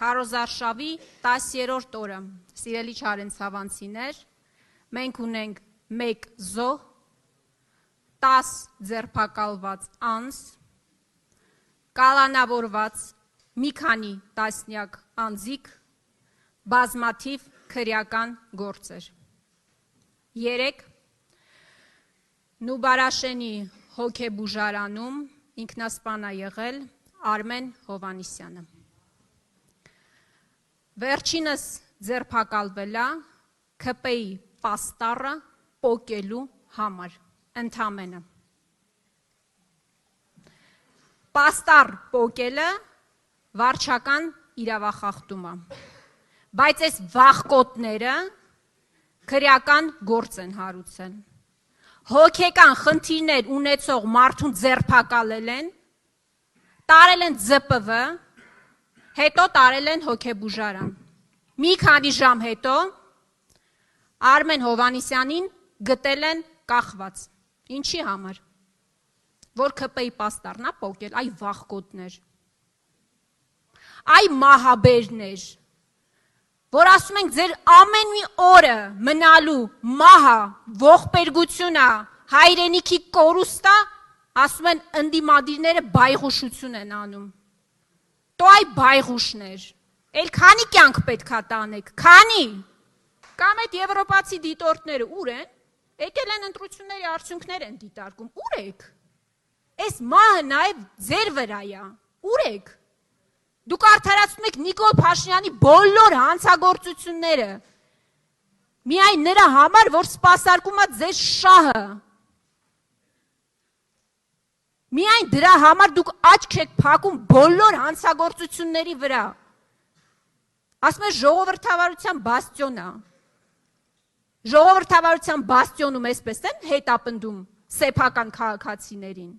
Քարոզարշավի 10-րդ օրը, սիրելի չարենցավանցիներ, մենք ունենք 1 զոհ, 10 ձերբակալված անձ, կալանավորված մի քանի տասնյակ անձիկ, բազմաթիվ քրեական գործեր։ 3 Նուբարաշենի հոգեբուժարանում ինքնասպան է եղել Արմեն Հովհաննիսյանը։ Վերջինս ձերբակալվել է ՔՊ-ի պաստառը պոկելու համար, ընդամենը։ Պաստառ պոկելը վարչական իրավախախտում է, բայց այս վախկոտները քրեական գործ են հարուցել։ Հոգեկան խնդիրներ ունեցող մարդուն ձերբակալել են, տարել են ԶՊՎ, հետո տարել են հոգեբուժարան։ Մի քանի ժամ հետո Արմեն Հովհաննիսյանին գտել են կախված։ Ինչի համար։ Որ ՔՊ-ի պաստառն է պոկել, այ վախկոտներ, այ մահաբերներ, որ ասում ենք ձեր ամեն մի օրը մնալու մահը, ողբերգությունը, հայրենիքի կորուստը, ասում են ընդդիմադիրները բայղուշություն են անում։ Տո այ բայղուշներ, էլ քանի կյանք պետք է տանեք, քանի, կամ այդ եվրոպացի դիտորդները ուր են, եկել են ընտրությունների արդյունքներ են դիտարկում, ուր եք, այս մահը նաև ձեր վրա է, ուր եք, դուք արդարացնում եք Նիկոլ Փաշինյանի բոլոր հանցագործությունները, միայն նրա համար, որ սպասարկում է ձեր շահը, միայն դրա համար դուք աչք եք փակում բոլոր հանցագործությունների վրա, ասում են ժողովրդավարության բաստիոն է, ժողովրդավարության բաստիոնում էսպես են հետապնդում սեփական քաղաքացիներին,